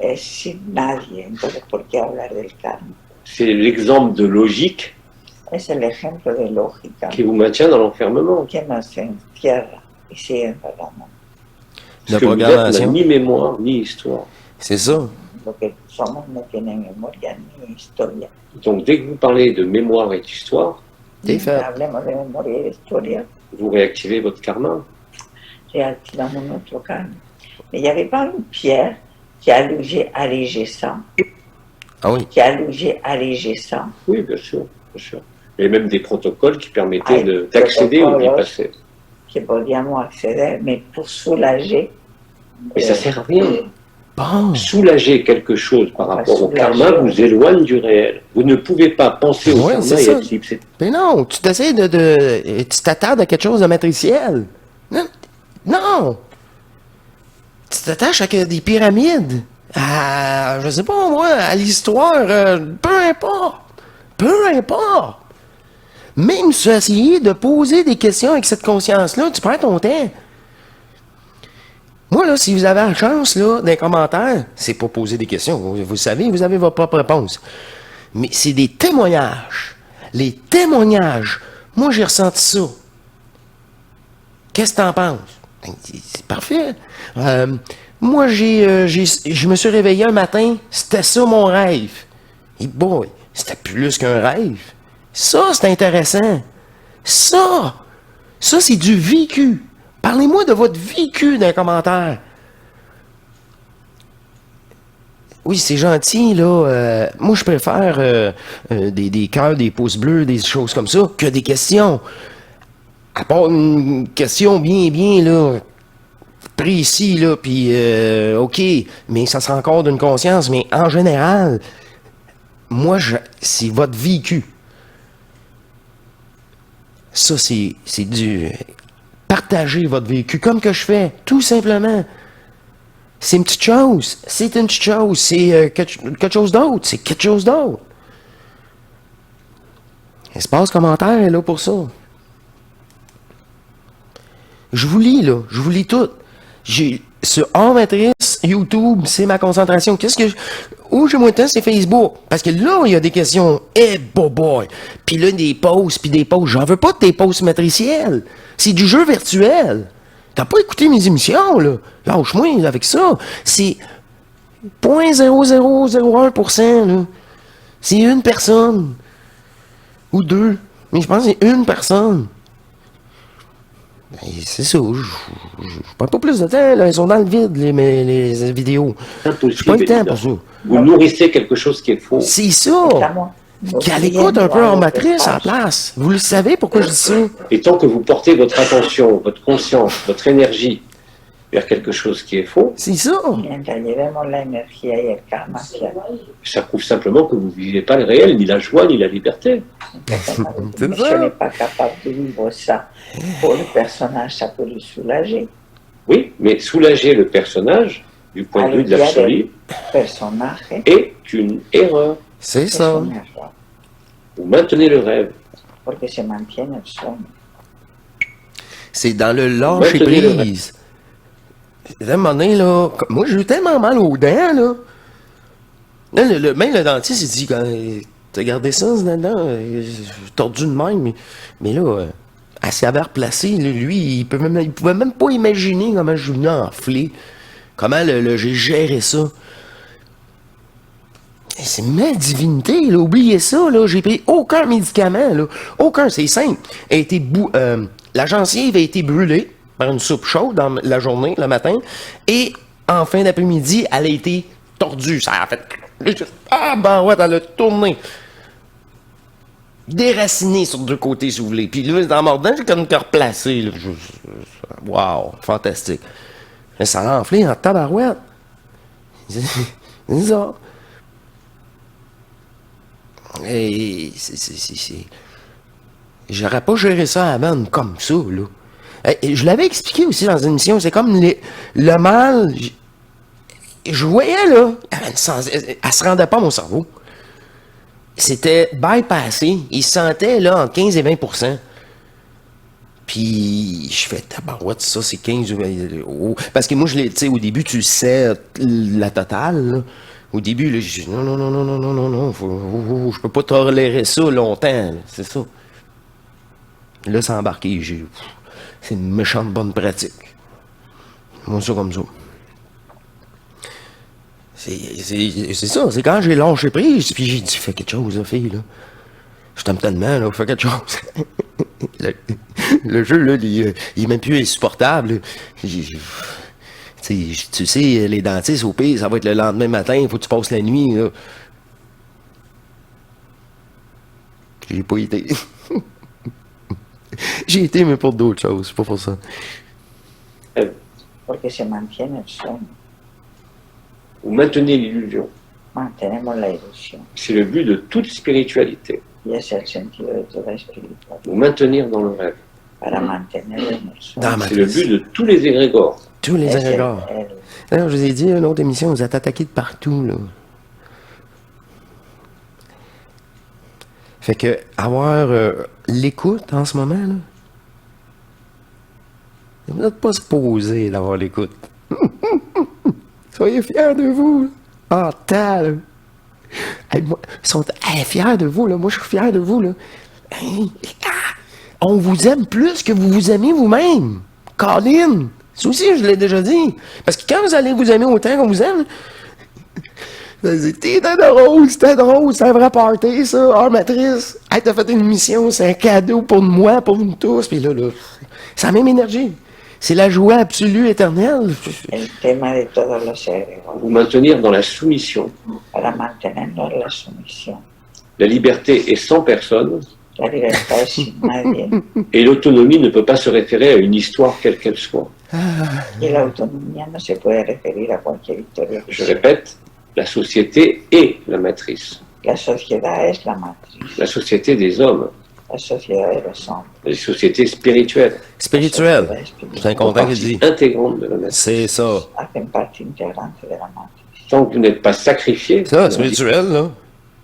Es sin nadie, entonces ¿por qué hablar del karma? C'est l'exemple de logique Es el ejemplo de lógica qui vous maintient dans l'enfermement. que nos encierra y sigue encerrando. Ce La que vous êtes n'a programmation. ni mémoire ni histoire. C'est ça. Lo que somos no tiene memoria ni historia. Donc dès que vous parlez de mémoire et d'histoire, C'est fait. Hablemos de memoria y de historia, vous réactivez votre karma. reactivamos nuestro karma. Mais il n'y avait pas une pierre qui allégeait ça, Ah oui. qui allégeait ça. Oui, bien sûr, bien sûr. Et même des protocoles qui permettaient Ah, d'accéder au vie protocoles. passé. Que podíamos acceder, mais pour soulager. Mais ça sert à rien. Bon. Soulager quelque chose par rapport au soulager. karma vous éloigne du réel. Vous ne pouvez pas penser au Ouais, karma c'est et ça. être libre. C'est- Mais non, tu t'essayes tu t'attardes à quelque chose de matriciel. Non. Non. Tu t'attaches à des pyramides. À, je sais pas moi, à l'histoire, peu importe. Peu importe. Même si tu as essayé de poser des questions avec cette conscience-là, tu perds ton temps. Moi, là, si vous avez la chance, là, d'un commentaire, c'est pas poser des questions. Vous savez, vous avez votre propre réponse. Mais c'est des témoignages. Les témoignages. Moi, j'ai ressenti ça. Qu'est-ce que t'en penses? Ben, c'est parfait. Moi, je me suis réveillé un matin, c'était ça mon rêve. Et boy, c'était plus qu'un rêve. Ça, c'est intéressant. Ça, c'est du vécu. Parlez-moi de votre vécu dans les commentaires. Oui, c'est gentil, là. Moi, je préfère des cœurs, des pouces bleus, des choses comme ça, que des questions. À part une question bien, là, précis, là, puis OK, mais ça se raccorde d'une conscience, mais en général, moi, c'est votre vécu. Ça, c'est du... Partagez votre vécu, comme que je fais, tout simplement. C'est une petite chose, c'est une petite chose, c'est quelque chose d'autre, c'est quelque chose d'autre. Espace commentaire est là pour ça. Je vous lis, là, je vous lis tout. Ce hors matrice, YouTube, c'est ma concentration. Où j'ai moins de temps, c'est Facebook. Parce que là, il y a des questions. Boy. Puis là, des pauses. J'en veux pas de tes pauses matricielles. C'est du jeu virtuel. T'as pas écouté mes émissions, là. Lâche-moi avec ça. C'est 0.0001%, là. C'est une personne. Ou deux. Mais je pense que c'est une personne. Et c'est ça. Je prends pas plus de temps, là. Ils sont dans le vide, les vidéos. J'ai pas le temps pour ça. Vous nourrissez quelque chose qui est faux. C'est ça. Qu'elle écoute un peu en matrice à la place. Vous le savez pourquoi je dis ça? Et tant que vous portez votre attention, votre conscience, votre énergie vers quelque chose qui est faux, c'est ça. Ça prouve simplement que vous ne vivez pas le réel, ni la joie, ni la liberté. Je n'ai pas capable de vivre ça. Pour le personnage, ça peut le soulager. Oui, mais soulager le personnage, du point de vue de l'absolu, est une erreur. C'est ça. Vous maintenez le rêve. C'est dans le lâcher prise. À un moment donné, là, moi j'ai eu tellement mal aux dents, là. Là même le dentiste, il dit, t'as gardé ça, ce dent, tordu de même, mais là, elle s'avait replacée, lui, il pouvait même pas imaginer comment je venais enfler, comment j'ai géré ça. C'est ma divinité, là, oubliez ça, là, j'ai pris aucun médicament, là, aucun, c'est simple. La gencive a été brûlée par une soupe chaude dans la journée, le matin, et en fin d'après-midi, elle a été tordue, ça a fait... ouais, elle a tourné. Déraciné sur deux côtés, si vous voulez. Puis là, en mordant, j'ai comme replacé, là. Wow, fantastique. Ça a enflé en tabarouette. C'est ça. Et j'aurais pas géré ça avant comme ça, là. Et je l'avais expliqué aussi dans une émission, c'est comme le mal, je voyais, là, elle se rendait pas à mon cerveau. C'était bypassé, il se sentait, là, entre 15 et 20%. Puis, je fais, tabarouette, ça, c'est 15 ou... Parce que moi, tu sais, au début, tu sais la totale, là. Au début, là, je dis non, je peux pas tolérer ça longtemps, c'est ça. Là, c'est embarqué, c'est une méchante bonne pratique. Moi, ça comme ça. C'est ça, c'est quand j'ai lâché prise, puis j'ai dit, fais quelque chose, là, fille, là. Je t'aime tellement, là, fais quelque chose. le jeu, là, il est même plus insupportable. Tu sais, les dentistes, au pire, ça va être le lendemain matin, il faut que tu passes la nuit, là. J'ai pas été. J'ai été, mais pour d'autres choses, c'est pas pour ça. Vous maintenez l'illusion. C'est le but de toute spiritualité. Vous maintenir dans le rêve. C'est le but de tous les égrégores. Tous les égrégores. Alors, je vous ai dit, une autre émission, vous êtes attaqués de partout, là. Fait que, avoir l'écoute en ce moment, là, vous n'êtes pas supposé d'avoir l'écoute. Soyez fiers de vous, là. Ah, tant, là. Hey, moi, ils sont fiers de vous, là. Moi, je suis fier de vous, là. Hey, on vous aime plus que vous vous aimez vous-même. Colin! Ça aussi, je l'ai déjà dit. Parce que quand vous allez vous aimer autant qu'on vous aime, C'était drôle, c'est un vrai party, ça. Ah, Matrice, hey, t'as fait une mission, c'est un cadeau pour moi, pour nous tous. Puis là, c'est la même énergie. C'est la joie absolue, éternelle. El tema de todos los seres, Vous maintenir dans la soumission. para mantenernos en la sumisión. La liberté est sans personne La libertad es sin nadie et l'autonomie ne peut pas se référer à une histoire quelle qu'elle soit. y la autonomía no se puede referir a cualquier historia que Je sea. répète, la société est la matrice. La sociedad es la matriz, La société des hommes, la sociedad de los hombres. les sociétés spirituelles, La Spirituel. sociedad C'est un espiritual font content qui partie dit. intégrante de la matrice. C'est ça. hacen parte integrante de la matriz. Tant que vous n'êtes pas sacrifié, Ça, spirituel, là.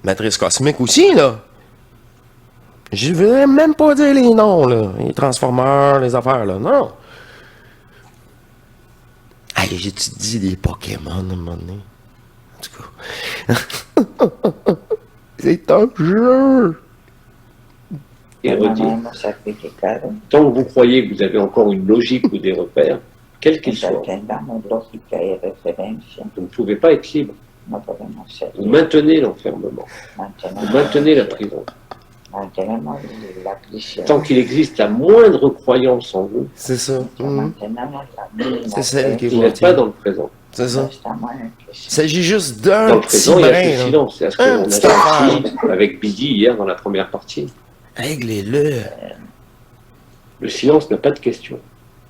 Matrice cosmique aussi, là. Je voudrais même pas dire les noms, là. Les transformeurs, les affaires, là. Non. Hey, j'ai-tu dit des Pokémon à un moment donné? En tout cas. C'est un jeu. et No redit, hemos sacrificado tant que vous croyez que vous avez encore une logique ou des repères, quels qu'ils mientras soient, tengamos lógica y referencia, vous ne pouvez pas être libre. no podemos ser Vous maintenez l'enfermement, vous maintenez la prison. mantenemos la prisión. Tant qu'il existe la moindre croyance en vous, C'est ça. Mantenemos la mínima C'est celle qui vous est n'êtes pas dans le présent. C'est no ça. estamos en el Il presente. s'agit juste Dans d'un le petit présent, il y a brin, ce là. silence. C'est ce Un qu'on a petit senti avec Bidi hier dans la première partie. Réglez-le. Le silence n'a pas de question.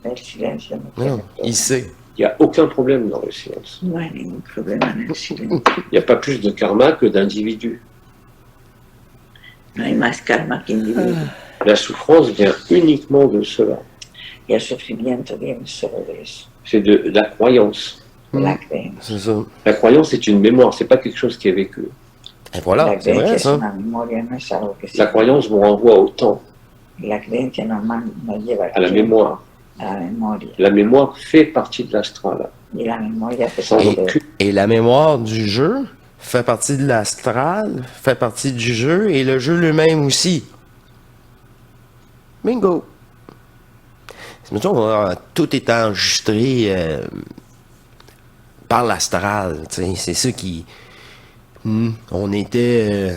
El silencio no Non, tiene il sait. Il n'y a aucun problème dans le silence. no hay ningún problema en el silencio. Il n'y a pas plus de karma que d'individus. No hay más karma que individuo. La souffrance vient uniquement de cela. Y el sufrimiento viene solo de eso, C'est de la croyance. de la creencia. C'est ça. La croyance est une mémoire, c'est pas quelque chose qui est vécu. Et voilà, La c'est creencia vrai, es ça. una memoria, no es algo que se... La croyance vous renvoie au temps, La creencia normal nos lleva à la tiempo, mémoire. a la memoria. La mémoire fait partie de l'astral. Y la memoria hace Sans parte de... aucune Et la mémoire du jeu fait partie de l'astral, fait partie du jeu, et le jeu lui-même aussi. Bingo! Mettons, tout est enregistré par l'astral. C'est ça qui... on était...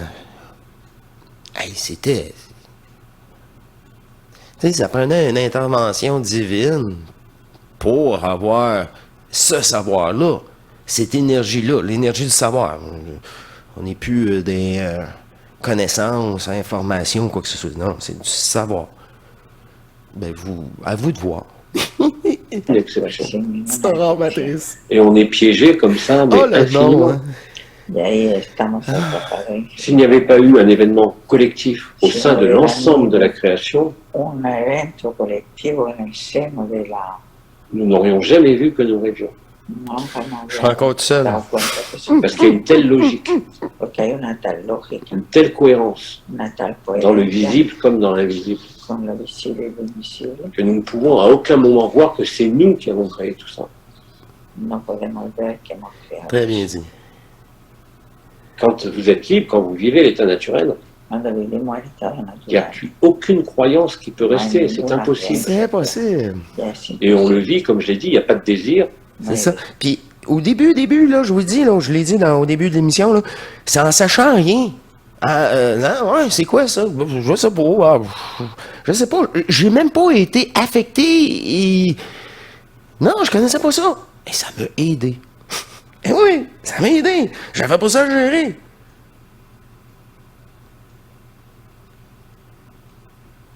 hey, c'était... Tu sais, ça prenait une intervention divine pour avoir ce savoir-là, cette énergie-là, l'énergie du savoir. On n'est plus des connaissances, informations, quoi que ce soit. Non, c'est du savoir. Ben, à vous de voir. exception. sin ninguna C'est rare, excepción. Matrice. Et on est piégé comme ça, mais Oh là infiniment. non, hein. Y ahí estamos atrapados. S'il n'y avait pas eu un événement collectif au sein de l'ensemble de la création, Un evento colectivo en el seno de la... nous n'aurions jamais vu que nous rêvions. Nunca nos Je suis encore tout seul. dado cuenta que eso, Parce qu'il y a une telle logique, porque hay una tal lógica, une telle cohérence, una tal dans le coherencia visible comme dans l'invisible, con lo visible y lo invisible. que nous ne pouvons à aucun moment voir que c'est nous qui avons créé tout ça. No podemos ver que hemos creado. Très bien dit. Quand vous êtes libre, quand vous vivez l'état naturel, Cuando vivimos el estado il n'y a natural, plus aucune croyance qui peut rester, c'est impossible. C'est impossible. y así, Et on le vit, comme je l'ai dit, il n'y a pas de désir, no C'est hay- ça. Puis au début, là, je vous le dis, là, je l'ai dit au début de l'émission, là, c'est en sachant rien. Non, ouais, c'est quoi ça? Je sais pas. Je sais pas. J'ai même pas été affecté et... Non, je connaissais pas ça. Et ça m'a aidé. Eh oui, ça m'a aidé. J'avais pas ça à gérer.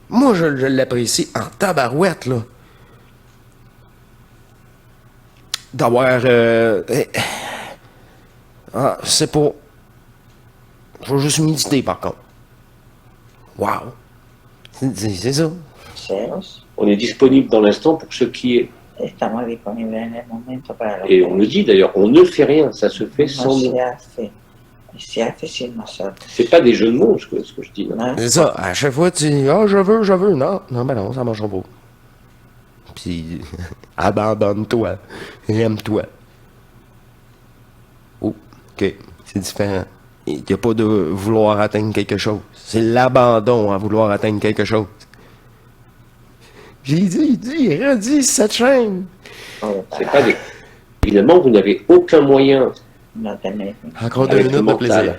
Moi, je l'apprécie en tabarouette, là. D'avoir... Ah, c'est pas... Je vais juste méditer, par contre. Wow! C'est ça. Ceros, on est disponible dans l'instant pour ce qui est. estamos disponibles en el momento para lo Et on le dit d'ailleurs, on ne fait rien, ça se fait sans nous. se hace sin nosotros. C'est pas des jeux de mots, ce que je dis. No C'est ça. À chaque fois, tu dis, ah, je veux. Non, ben non, ça marchera pas. Puis, abandonne-toi. Aime-toi. Oh, ok. C'est différent. Il n'y a pas de vouloir atteindre quelque chose. C'est l'abandon à vouloir atteindre quelque chose. J'ai dit, redis cette chaîne. puede C'est parar. pas des... Évidemment, vous n'avez aucun moyen no tener Encore 2 avec le minutes de plaisir. mental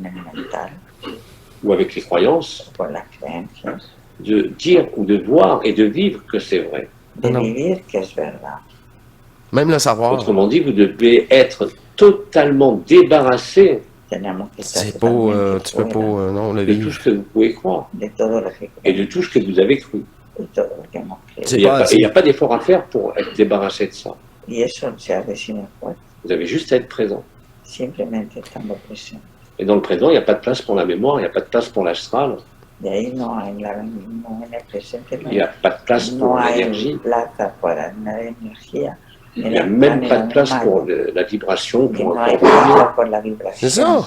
en el mental ou avec les croyances, con las creencias, de dire ou de voir et de vivre que c'est vrai. de No. vivir que es verdad. Même le savoir, Autrement dit, vous devez être totalement débarrassé Tenemos que estar c'est pas, totalmente tu peux pas, fuera non, le de tout vivre. ce que vous pouvez croire de todo lo que et creemos, de tout ce que vous avez cru. de todo lo que hemos creído. C'est Il n'y a, pas pas- assez. il y a pas d'effort à faire pour être débarrassé de ça. Y eso se hace sin esfuerzo, Vous avez juste à être présent. simplemente estando presente. Et dans le présent, il n'y a pas de place pour la mémoire, il n'y a pas de place pour l'astral, De ahí no hay no en el presente, il n'y a pas de place no pour hay l'énergie, plata para la energía, ni il n'y a la même ni pas lo de place animal, pour la vibration, ni pour no un hay corps vivant. plata por la vibración. C'est ça.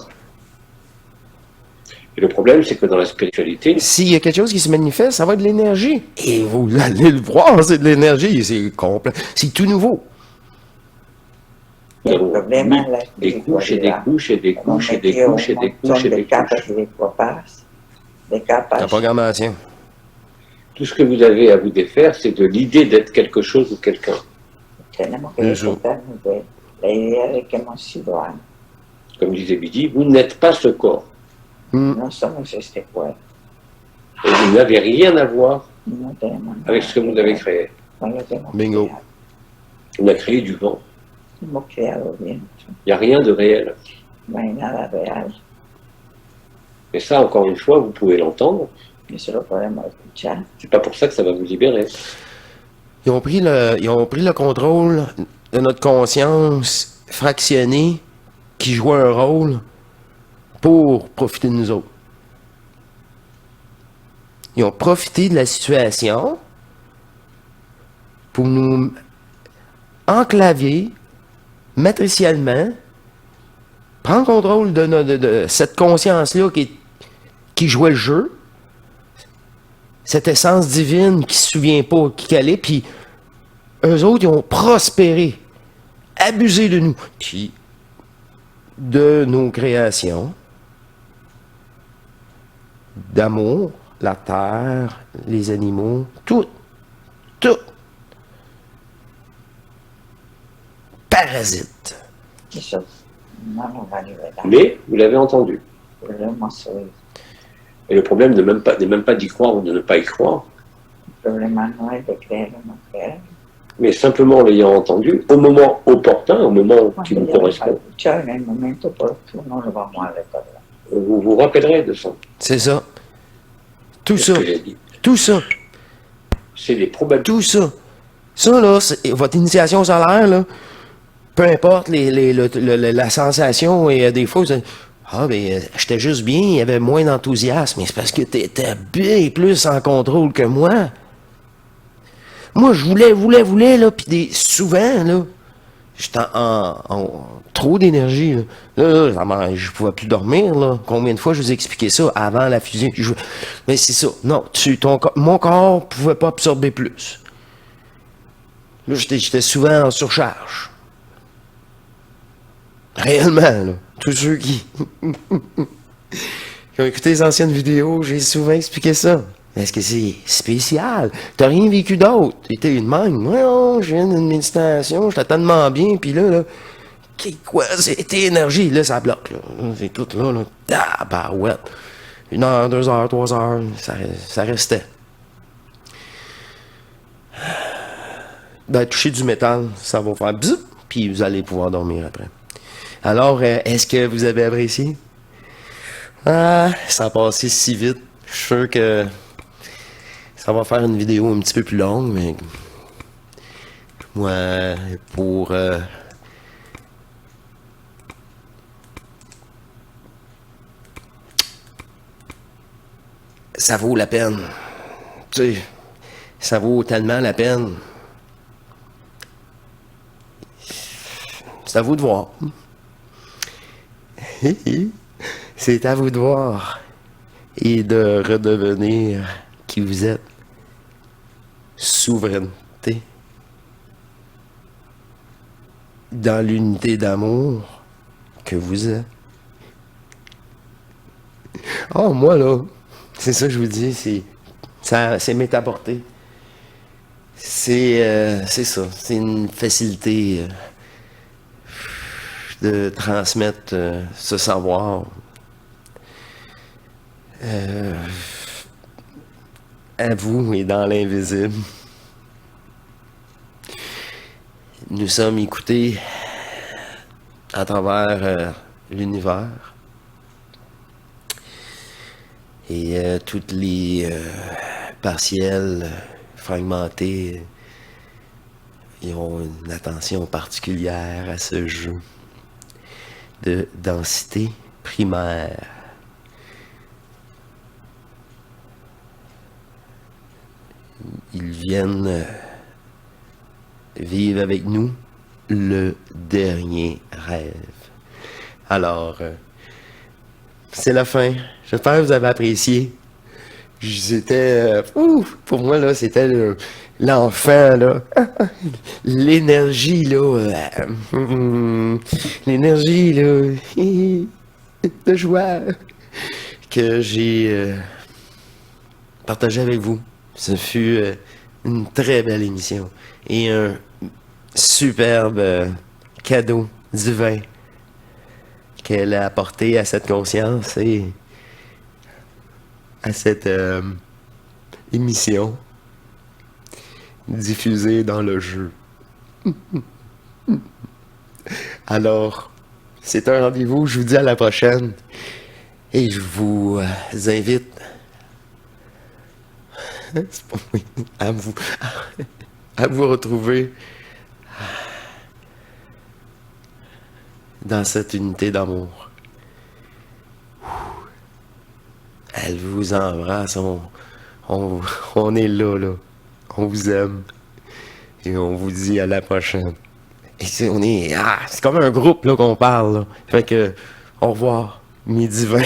Et le problème, c'est que dans la spiritualité, S'il y a quelque chose qui se manifeste, ça va être de l'énergie. Et vous allez le voir, c'est de l'énergie. C'est complet. C'est tout nouveau. nous El avons problema mis es la des couches et des espiritualidad. couches et des Hemos couches et des metido couches et un des montón couches et de des capas couches. y de La capas. programmation. Tout ce que vous avez à vous défaire, c'est de l'idée d'être quelque chose ou quelqu'un. Tenemos que Eso. despertarnos de la idea de que hemos sido algo. Comme disait Bidi, vous n'êtes pas ce corps. Hmm. No somos este cuerpo, Et vous n'avez rien à voir no tenemos nada avec ce que vous avez créé. con lo que hemos Bingo. creado. On a créé du vent. Hemos creado viento, Il n'y a rien de réel. no hay nada real. Et ça, encore une fois, vous pouvez l'entendre. Eso lo podemos escuchar. C'est pas pour ça que ça va vous libérer. Ils ont pris le contrôle de notre conscience fractionnée qui jouait un rôle pour profiter de nous autres. Ils ont profité de la situation pour nous enclaver matriciellement, prendre contrôle de cette conscience-là qui jouait le jeu, cette essence divine qui se souvient pas qui qu'elle est, puis eux autres, ils ont prospéré, abusé de nous, puis de nos créations, d'amour, la terre, les animaux, tout, parasite. Eso no nos va a liberar. Mais vous l'avez entendu. Pero lo hemos oído. Et le problème n'est même pas d'y croire ou de ne pas y croire, El problema no es de creer o no creer. mais simplement en l'ayant entendu au moment opportun, au moment qui Cuando vous ya lo correspond. escuchado en el momento oportuno lo vamos a recordar. Vous vous rappellerez de ça. C'est ça. Tout C'est ce ça, que j'ai dit. tout ça, C'est des probabilités. tout ça. Ça, là, c'est votre initiation solaire, là, peu importe la sensation, et des fois, vous dites, ah, ben, j'étais juste bien, il y avait moins d'enthousiasme, mais c'est parce que t'étais bien plus en contrôle que moi. Moi, je voulais, là, puis souvent, là, j'étais en trop d'énergie, là. Je pouvais plus dormir, là. Combien de fois je vous ai expliqué ça avant la fusion? Mais c'est ça. Non, mon corps pouvait pas absorber plus. Là, j'étais souvent en surcharge. Réellement, là. Tous ceux qui ont écouté les anciennes vidéos, j'ai souvent expliqué ça. Est-ce que c'est spécial? T'as rien vécu d'autre? T'étais une même. Non, je viens d'une méditation, j'étais tellement bien, puis là, quoi, c'était énergie, là, ça bloque, là. C'est tout là, là. Ah, bah ouais. 1 heure, 2 heures, 3 heures, ça restait. Ben, toucher du métal, ça va faire bzzz, puis vous allez pouvoir dormir après. Alors, est-ce que vous avez apprécié? Ah, ça a passé si vite. Je suis sûr que ça va faire une vidéo un petit peu plus longue, mais moi, pour ça vaut la peine. Tu sais, ça vaut tellement la peine. C'est à vous de voir. C'est à vous de voir et de redevenir qui vous êtes. Souveraineté. Dans l'unité d'amour que vous êtes. Oh, moi là, c'est ça que je vous dis, c'est métaporté. C'est ça, c'est une facilité de transmettre ce savoir à vous et dans l'invisible. Nous sommes écoutés à travers l'univers et toutes les partiels fragmentés, ils ont une attention particulière à ce jeu de densité primaire. Ils viennent vivre avec nous le dernier rêve. Alors, c'est la fin. J'espère que vous avez apprécié. C'était... pour moi, là, c'était l'enfant, là. L'énergie, là. L'énergie, là. De joie que j'ai partagée avec vous. Ce fut une très belle émission et un superbe cadeau divin qu'elle a apporté à cette conscience et à cette émission diffusée dans le jeu. Alors, c'est un rendez-vous, je vous dis à la prochaine et je vous invite à vous retrouver dans cette unité d'amour. Elle vous embrasse, on est là, on vous aime et on vous dit à la prochaine. Et c'est comme un groupe là qu'on parle, là. Fait que au revoir, mes divins.